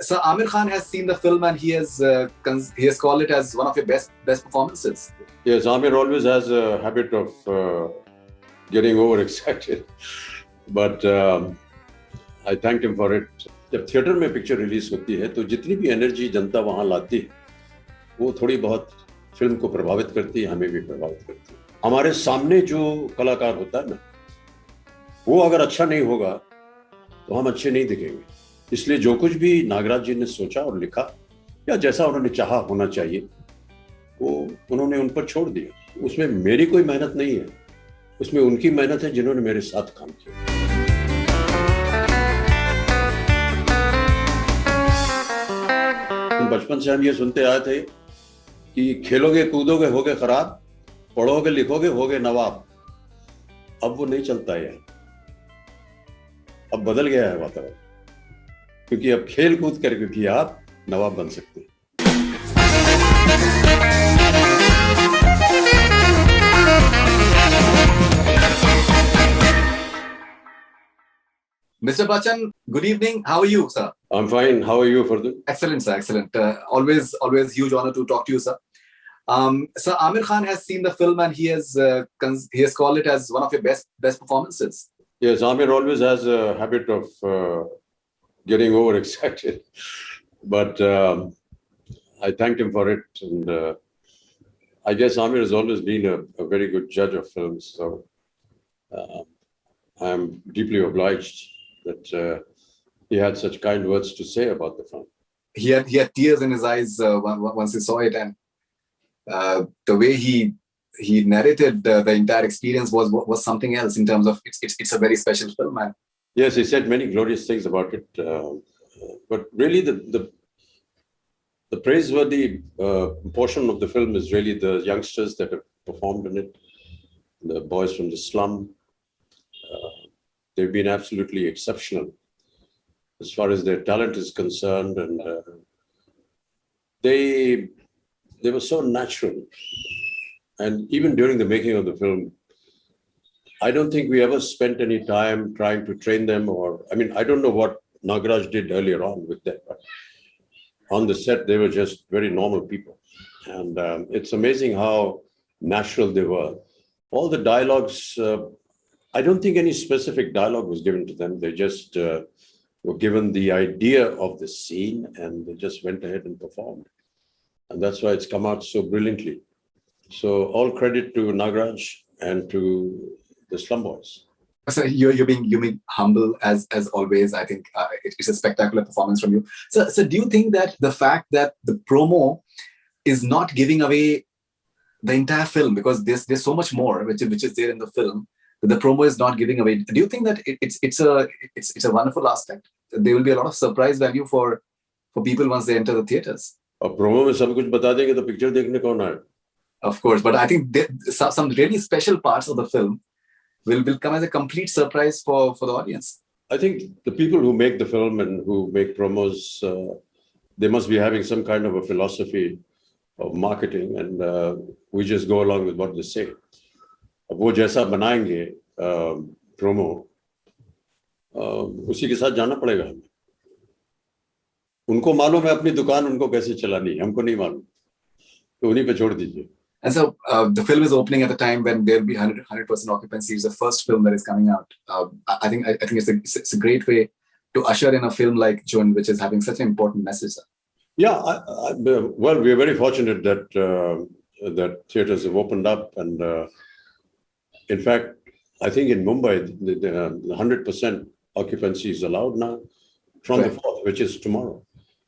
So Aamir Khan has seen the film and he has called it as one of your best performances. Yes, Aamir always has a habit of getting overexcited, but I thanked him for it. जब theatre में picture release होती है तो जितनी भी energy जनता वहाँ लाती है वो थोड़ी बहुत फिल्म को प्रभावित करती है, हमें भी प्रभावित करती है. हमारे सामने जो कलाकार होता है ना, वो अगर अच्छा नहीं होगा तो हम अच्छे नहीं दिखेंगे. इसलिए जो कुछ भी नागराज जी ने सोचा और लिखा या जैसा उन्होंने चाहा होना चाहिए वो उन्होंने उन पर छोड़ दिया. उसमें मेरी कोई मेहनत नहीं है, उसमें उनकी मेहनत है जिन्होंने मेरे साथ काम किया. बचपन से हम ये सुनते आए थे कि खेलोगे कूदोगे होगे खराब, पढ़ोगे लिखोगे होगे नवाब. अब वो नहीं चलता है, अब बदल गया है वातावरण, क्योंकि अब खेल कूद करके भी आप नवाब बन सकते हैं. Mr. Bachchan, good evening. How are you, sir? I'm fine. How are you, Faridoon? Excellent, sir. Excellent. Always huge honor to talk to you, sir. So Aamir Khan has seen the film and he has called it as one of your best performances. Yes, Aamir always has a habit of getting overexcited, but I thanked him for it, and I guess Aamir has always been a very good judge of films, so I'm deeply obliged that he had such kind words to say about the film. He had tears in his eyes once he saw it, and the way he narrated the entire experience was something else in terms of it's a very special film, man. Yes, he said many glorious things about it, but really the praiseworthy portion of the film is really the youngsters that have performed in it, the boys from the slum. They've been absolutely exceptional as far as their talent is concerned, and they were so natural. And even during the making of the film, I don't think we ever spent any time trying to train them, I don't know what Nagraj did earlier on with them, but on the set, they were just very normal people. And it's amazing how natural they were. All the dialogues, I don't think any specific dialogue was given to them. They just were given the idea of the scene and they just went ahead and performed. And that's why it's come out so brilliantly. So all credit to Nagraj and to the Slum Boys. So you're being humble as always. I think it's a spectacular performance from you. So do you think that the fact that the promo is not giving away the entire film, because there's so much more which is there in the film, the promo is not giving away? Do you think that it's a wonderful aspect? There will be a lot of surprise value for people once they enter the theaters. अब promo में सब कुछ बता देंगे तो picture देखने कौन आए? Of course, but I think some really special parts of the film will come as a complete surprise for the audience. I think the people who make the film and who make promos, they must be having some kind of a philosophy of marketing, and we just go along with what they say. अब वो जैसा बनाएंगे promo, उसी के साथ जाना पड़ेगा हमें. उनको मालूम है अपनी दुकान उनको कैसे चलानी है, हमको नहीं मालूम, तो उन्हीं पे छोड़ दीजिए. And so the film is opening at a time when there will be 100% occupancy. It's the first film that is coming out. I think it's a great way to usher in a film like Jhund, which is having such an important message. Yeah, well, we are very fortunate that that theaters have opened up, and in fact, I think in Mumbai, the 100% occupancy is allowed now from right. the 4th, which is tomorrow.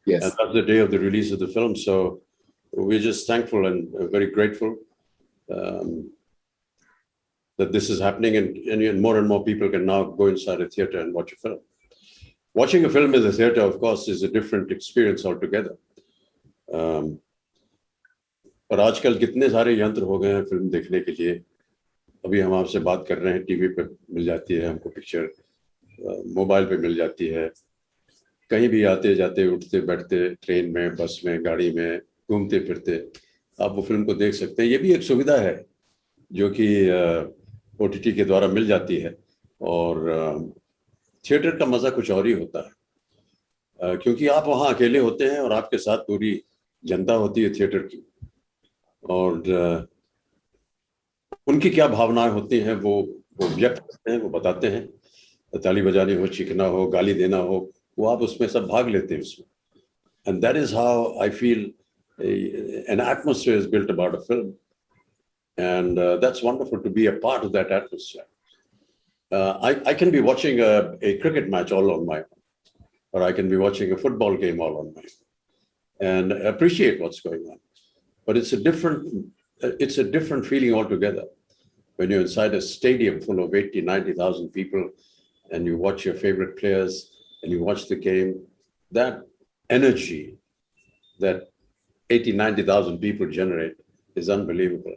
Yes, and that's the day of the release of the film. So we're just thankful and very grateful that this is happening, and more people can now go inside a theater and watch a film. Watching a film in the theater, of course, is a different experience altogether. पर आजकल कितने सारे यंत्र हो गए हैं film देखने के लिए. अभी हम आपसे बात कर रहे हैं, टीवी पे मिल जाती है हमको पिक्चर, मोबाइल पे मिल जाती है, कहीं भी आते जाते उठते बैठते ट्रेन में, बस में, गाड़ी में, घूमते फिरते आप वो फिल्म को देख सकते हैं. ये भी एक सुविधा है जो कि OTT के द्वारा मिल जाती है, और थिएटर का मज़ा कुछ और ही होता है. क्योंकि आप वहाँ अकेले होते हैं और आपके साथ पूरी जनता होती है थिएटर की, और उनकी क्या भावनाएं होती हैं वो व्यक्त करते हैं, वो बताते हैं। ताली बजानी हो, चीखना हो, गाली देना हो, वो आप उसमें सब भाग लेते हैं उसमें. And that is how I feel an atmosphere is built about a film. And that's wonderful to be a part of that atmosphere. I can be watching a cricket match all on my own, or I can be watching a football game all on my own, and appreciate what's going on. But it's a different feeling altogether when you're inside a stadium full of 80, 90,000 people, and you watch your favorite players and you watch the game. That energy that 80, 90,000 people generate is unbelievable.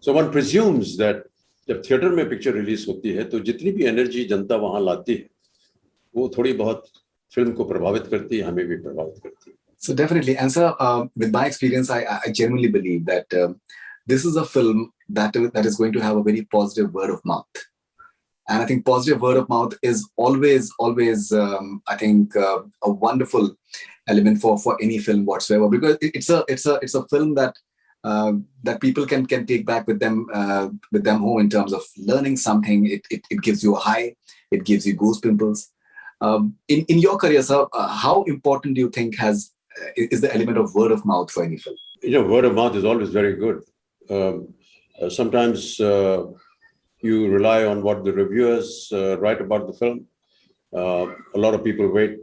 So one presumes that जब theatre में picture release होती है तो जितनी भी energy जनता वहां लाती है वो थोड़ी बहुत फिल्म को प्रभावित करती है, हमें भी प्रभावित करती है. So definitely, and sir, with my experience, I genuinely believe that this is a film that is going to have a very positive word of mouth, and I think positive word of mouth is always I think a wonderful element for any film whatsoever, because it's a film that that people can take back with them home in terms of learning something. It gives you a high, it gives you goosebumps. In your career, sir, how important do you think is the element of word of mouth for any film? Word of mouth is always very good. Sometimes you rely on what the reviewers write about the film. A lot of people wait,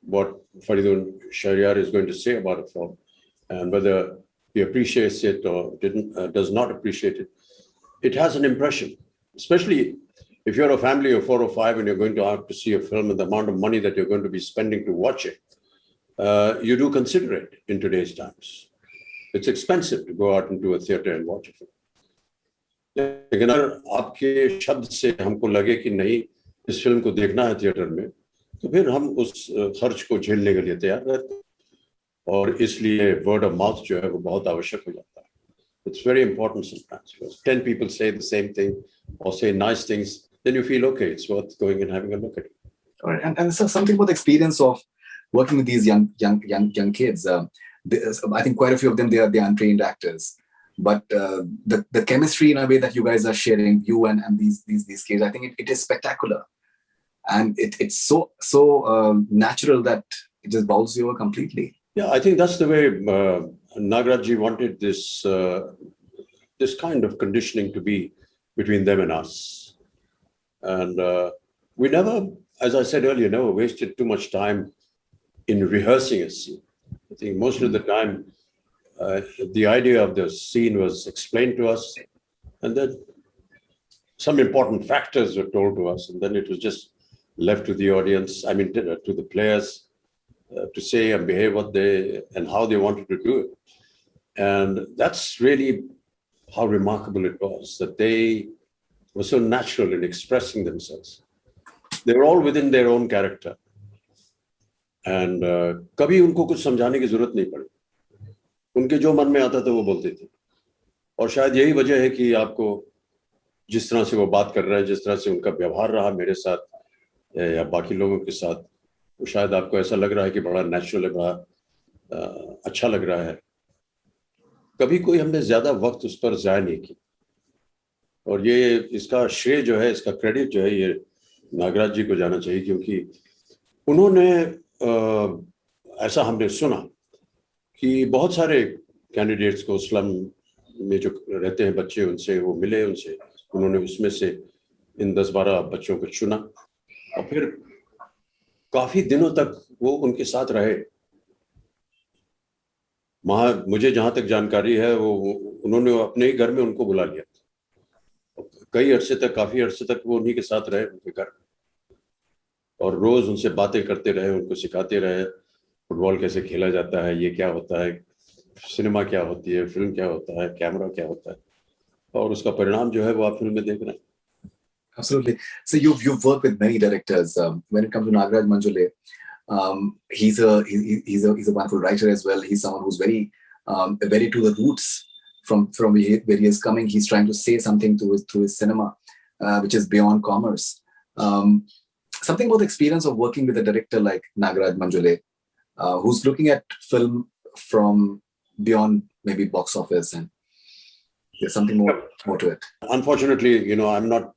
what Faridoon Shahryar is going to say about a film, and whether he appreciates it or does not appreciate it. It has an impression, especially if you're a family of 4 or 5 and you're going to have to see a film, and the amount of money that you're going to be spending to watch it, you do consider it in today's times. It's expensive to go out into a theater and watch a film. लेकिन अगर आपके शब्द से हमको लगे कि नहीं इस फिल्म को देखना है थिएटर में, तो फिर हम उस खर्च को झेलने के लिए तैयार रहते हैं, और इसलिए वर्ड ऑफ माउथ जो है वो बहुत आवश्यक हो जाता है. It's very important sometimes, because 10 people say the same thing or say nice things, then you feel okay, it's worth going and having a look at it. All right. And so something about the experience of working with these young kids. I think quite a few of them, they are untrained actors, but the chemistry in a way that you guys are sharing, you and these kids, I think it is spectacular, and it's so natural that it just bowls you over completely. Yeah, I think that's the way Nagraj wanted this kind of conditioning to be between them and us. And we never, as I said earlier, never wasted too much time in rehearsing a scene. I think most of the time, the idea of the scene was explained to us, and then some important factors were told to us, and then it was just left to the audience, to the players, to say and behave and how they wanted to do it. And that's really how remarkable it was, that they were so natural in expressing themselves. They were all within their own character. And कभी उनको कुछ समझाने की जरूरत नहीं पड़ी. उनके जो मन में आता था वो बोलते थे. और शायद यही वजह है कि आपको जिस तरह से वो बात कर रहे हैं, जिस तरह से उनका व्यवहार रहा मेरे साथ या बाकी लोगों के साथ, तो शायद आपको ऐसा लग रहा है कि बड़ा नेचुरल है, बड़ा अच्छा लग रहा है. कभी कोई हमने ज्यादा वक्त उस पर जाया नहीं किया. और ये इसका श्रेय जो है, इसका क्रेडिट जो है, ये नागराज जी को जाना चाहिए, क्योंकि उन्होंने ऐसा हमने सुना कि बहुत सारे कैंडिडेट्स को स्लम में जो रहते हैं बच्चे, उनसे वो मिले, उन्होंने उसमें से इन 10-12 बच्चों को चुना, और फिर काफी दिनों तक वो उनके साथ रहे. मुझे जहां तक जानकारी है, वो उन्होंने अपने ही घर में उनको बुला लिया. काफी अरसे तक वो उन्हीं के साथ रहे, उनके घर, और रोज उनसे बातें करते रहे, उनको सिखाते रहे फुटबॉल कैसे खेला जाता है, ये क्या होता है, सिनेमा क्या होती है, फिल्म क्या होता है, कैमरा क्या होता है, और उसका परिणाम जो है वो आप फिल्म में देख रहे हैं. Absolutely. So you've worked with many directors. When it comes to Nagraj Manjule, he's a wonderful writer as well. He's someone who's very to the roots from where he is coming. He's trying to say something through his cinema, which is beyond commerce. something about the experience of working with a director like Nagraj Manjule, who's looking at film from beyond maybe box office, and there's something more to it. Unfortunately, I'm not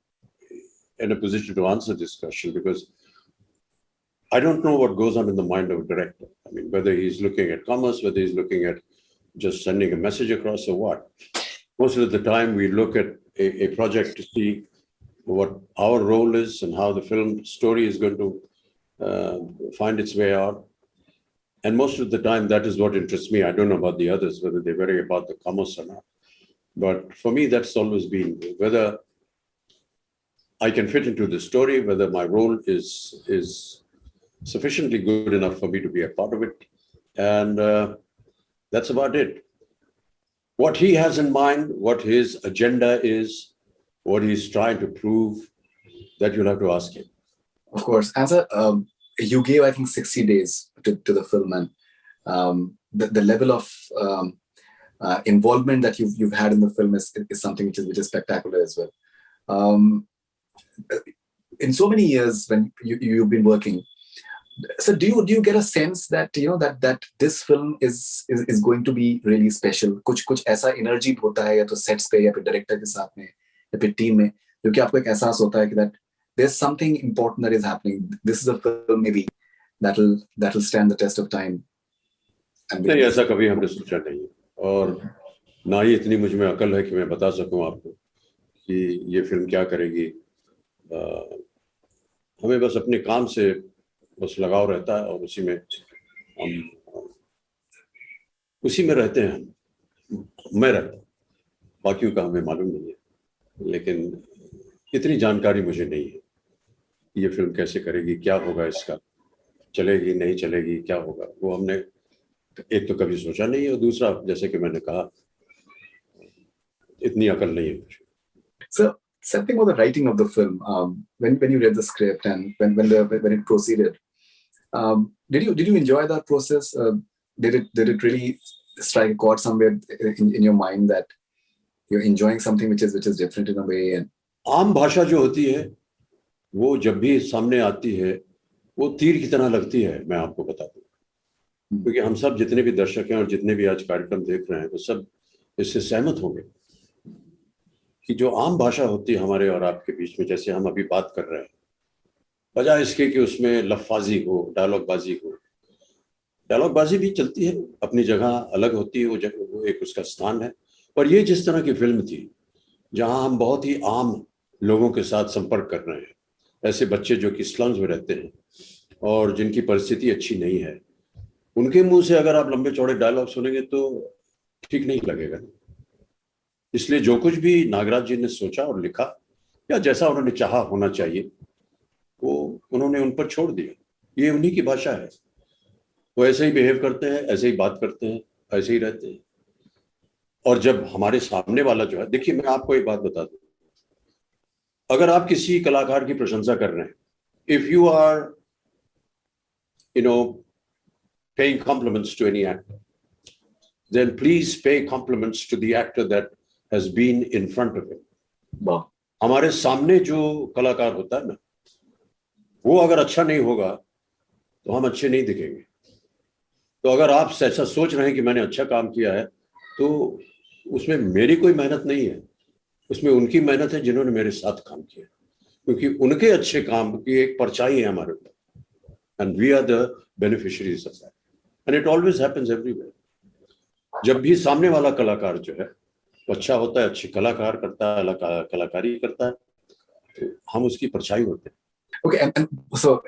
in a position to answer this question because I don't know what goes on in the mind of a director. I mean, whether he's looking at commerce, whether he's looking at just sending a message across or what. Most of the time, we look at a project to see what our role is and how the film story is going to find its way out. And most of the time, that is what interests me. I don't know about the others, whether they worry about the commerce or not. But for me, that's always been whether I can fit into the story, whether my role is sufficiently good enough for me to be a part of it. And that's about it. What he has in mind, what his agenda is, what he's trying to prove, that you'll have to ask him. Of course. And sir, you gave, I think, 60 days to the film, and the level of involvement that you've had in the film is something which is spectacular as well. In so many years when you've been working, so do you get a sense that that this film is going to be really special? कुछ ऐसा energy होता है या तो sets पे या फिर director के साथ में या फिर team में जो कि आपको एक एहसास होता है कि that there's something important that is happening. This is a film maybe that'll stand the test of time. नहीं, ऐसा कभी हमने सोचा नहीं और ना ही इतनी मुझ में अकल है कि मैं बता सकूं आपको कि ये फिल्म क्या करेगी. हमें बस अपने काम से बस लगाव रहता है और उसी में रहते हैं. मैं रहता हूँ, बाकियों का हमें मालूम नहीं है. लेकिन इतनी जानकारी मुझे नहीं है ये फिल्म कैसे करेगी, क्या होगा, इसका चलेगी नहीं चलेगी, क्या होगा, वो हमने एक तो कभी सोचा नहीं है और दूसरा जैसे कि मैंने कहा इतनी अकल नहीं है मुझे. So something about the writing of the film, when you read the script and when it proceeded, did you enjoy that process? Did it really strike a chord somewhere in your mind that you're enjoying something which is different in a way? And आम भाषा जो होती है वो जब भी सामने आती है वो तीर की तरह लगती है. मैं आपको बता दूं क्योंकि हम सब जितने भी दर्शक हैं और जितने भी आज कार्यक्रम देख रहे हैं वो सब इससे सहमत होंगे कि जो आम भाषा होती है हमारे और आपके बीच में, जैसे हम अभी बात कर रहे हैं, बजाय इसके कि उसमें लफ्फाजी हो, डायलॉगबाजी हो. डायलॉगबाजी भी चलती है, अपनी जगह अलग होती है, वो एक उसका स्थान है. पर ये जिस तरह की फिल्म थी जहां हम बहुत ही आम लोगों के साथ संपर्क कर रहे हैं, ऐसे बच्चे जो कि स्लम्स में रहते हैं और जिनकी परिस्थिति अच्छी नहीं है, उनके मुंह से अगर आप लंबे चौड़े डायलॉग सुनेंगे तो ठीक नहीं लगेगा. इसलिए जो कुछ भी नागराज जी ने सोचा और लिखा या जैसा उन्होंने चाहा होना चाहिए वो उन्होंने उन पर छोड़ दिया. ये उन्हीं की भाषा है, वो ऐसे ही बिहेव करते हैं, ऐसे ही बात करते हैं, ऐसे ही रहते हैं. और जब हमारे सामने वाला जो है, देखिए मैं आपको एक बात बता दूं, अगर आप किसी कलाकार की प्रशंसा कर रहे हैं, if you are paying compliments to any actor, then please pay compliments to the actor that has been in front of him. wow. हमारे सामने जो कलाकार होता है ना, वो अगर अच्छा नहीं होगा तो हम अच्छे नहीं दिखेंगे. तो अगर आप ऐसा सोच रहे हैं कि मैंने अच्छा काम किया है तो उसमें मेरी कोई मेहनत नहीं है, उसमें उनकी मेहनत है जिन्होंने मेरे साथ काम किया, क्योंकि उनके अच्छे काम की एक परछाई है हमारे ऊपर. And we are the beneficiaries of that, and it always happens everywhere. जब भी सामने वाला कलाकार जो है वो अच्छा होता है, अच्छी कलाकार करता है, कलाकारी करता है, तो हम उसकी परछाई होते हैं. Okay, and so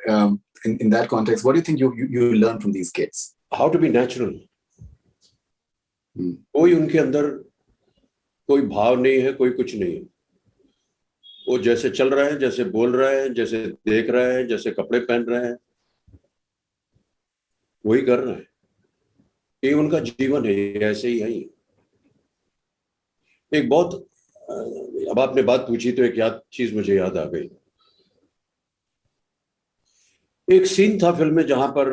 in that context, what do you think you learn from these kids? How to be natural. कोई उनके अंदर कोई भाव नहीं है, कोई कुछ नहीं है. वो जैसे चल रहे हैं, जैसे बोल रहे हैं, जैसे देख रहे हैं, जैसे कपड़े पहन रहे हैं, वही कर रहे हैं. ये उनका जीवन है, ये ऐसे ही है. एक बहुत, अब आपने बात पूछी तो एक चीज मुझे याद आ गई. एक सीन था फिल्म में जहां पर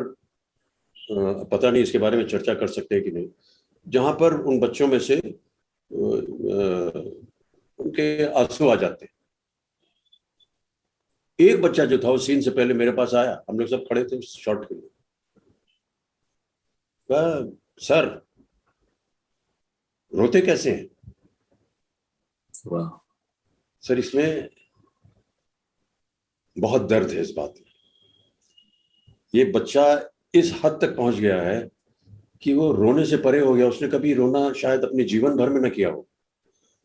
पता नहीं इसके बारे में चर्चा कर सकते हैं कि नहीं, जहां पर उन बच्चों में से उनके आंसू आ जाते हैं. एक बच्चा जो था वो सीन से पहले मेरे पास आया, हम लोग सब खड़े थे उस शॉट के लिए, सर रोते कैसे हैं? वाह। सर इसमें बहुत दर्द है इस बात में। ये बच्चा इस हद तक पहुंच गया है कि वो रोने से परे हो गया, उसने कभी रोना शायद अपने जीवन भर में न किया हो।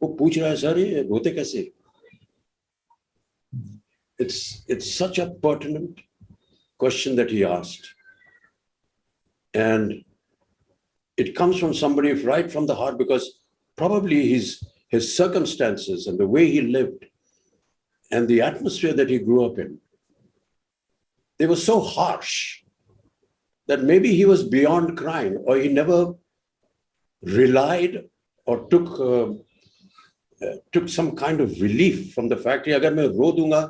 वो पूछ रहा है सर ये रोते कैसे? It's such a pertinent question that he asked, and it comes from somebody right from the heart, because probably his circumstances and the way he lived and the atmosphere that he grew up in, they were so harsh that maybe he was beyond crying, or he never relied or took some kind of relief from the fact कि अगर मैं रो दूंगा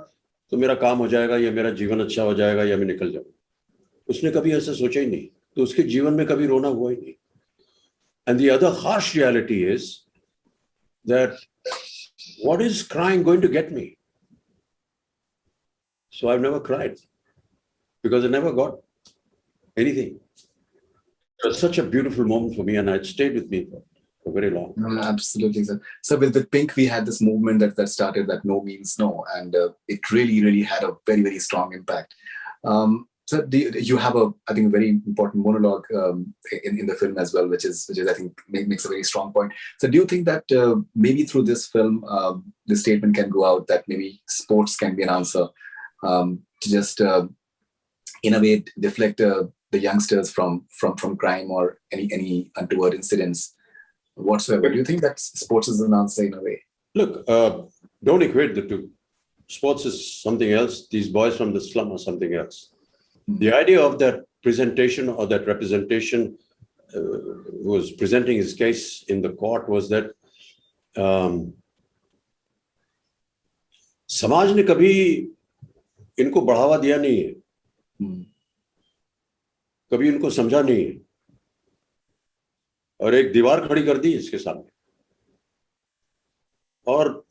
तो मेरा काम हो जाएगा, या मेरा जीवन अच्छा हो जाएगा, या मैं निकल जाऊंगा। उसने कभी ऐसा सोचा ही नहीं, तो उसके जीवन में कभी रोना हुआ ही नहीं। And the other harsh reality is that what is crying going to get me? So I've never cried because I never got anything. It was such a beautiful moment for me, and it stayed with me for very long. No, absolutely, sir. So with Pink, we had this movement that started, that no means no, and it really had a very strong impact. So you have I think, a very important monologue in the film as well, which is I think makes a very strong point. So do you think that maybe through this film, the statement can go out that maybe sports can be an answer to just in a way deflect the youngsters from crime or any untoward incidents whatsoever? Do you think that sports is an answer in a way? Look, don't equate the two. Sports is something else. These boys from the slum are something else. The idea of that presentation or that representation was presenting his case in the court was that समाज ने कभी इनको बढ़ावा दिया नहीं है, कभी इनको समझा नहीं है, और एक दीवार खड़ी कर दी इसके सामने। और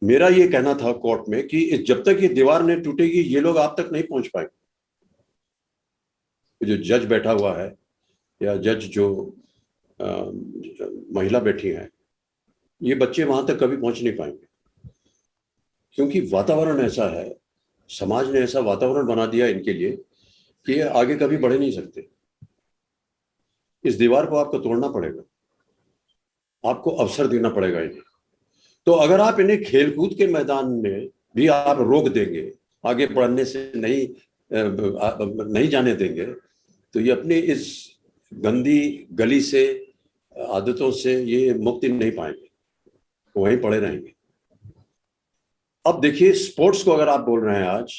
मेरा ये कहना था कोर्ट में कि जब तक ये दीवार नहीं टूटेगी ये लोग आप तक नहीं पहुंच पाएंगे। जो जज बैठा हुआ है या जज जो महिला बैठी है, ये बच्चे वहां तक कभी पहुंच नहीं पाएंगे, क्योंकि वातावरण ऐसा है, समाज ने ऐसा वातावरण बना दिया इनके लिए कि ये आगे कभी बढ़ नहीं सकते। इस दीवार को आपको तोड़ना पड़ेगा, आपको अवसर देना पड़ेगा इन्हें। तो अगर आप इन्हें खेलकूद के मैदान में भी आप रोक देंगे, आगे बढ़ने से नहीं जाने देंगे, तो ये अपने इस गंदी गली से, आदतों से ये मुक्ति नहीं पाएंगे, वहीं पड़े रहेंगे। अब देखिए, स्पोर्ट्स को अगर आप बोल रहे हैं आज,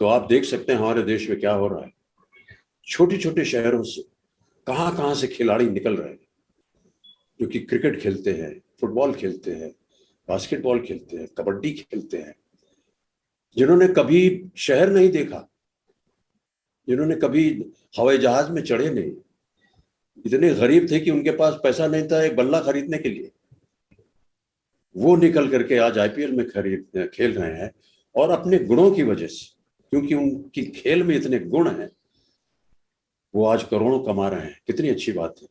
तो आप देख सकते हैं हमारे देश में क्या हो रहा है। छोटे छोटे शहरों से कहां से खिलाड़ी निकल रहे हैं, जो कि क्रिकेट खेलते हैं, फुटबॉल खेलते हैं, बास्केटबॉल खेलते हैं, कबड्डी खेलते हैं, जिन्होंने कभी शहर नहीं देखा, जिन्होंने कभी हवाई जहाज में चढ़े नहीं, इतने गरीब थे कि उनके पास पैसा नहीं था एक बल्ला खरीदने के लिए, वो निकल करके आज आईपीएल में खेल रहे हैं। और अपने गुणों की वजह से, क्योंकि उनकी खेल में इतने गुण हैं, वो आज करोड़ों कमा रहे हैं। कितनी अच्छी बात है।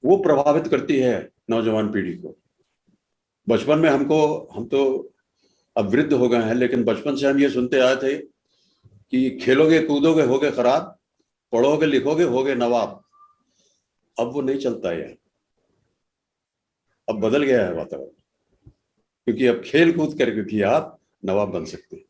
वो प्रभावित करती है नौजवान पीढ़ी को। बचपन में हम तो अब वृद्ध हो गए हैं, लेकिन बचपन से हम ये सुनते आए थे कि खेलोगे कूदोगे होगे खराब, पढ़ोगे लिखोगे होगे नवाब। अब वो नहीं चलता है, अब बदल गया है वातावरण, क्योंकि अब खेल कूद करके भी आप नवाब बन सकते हैं।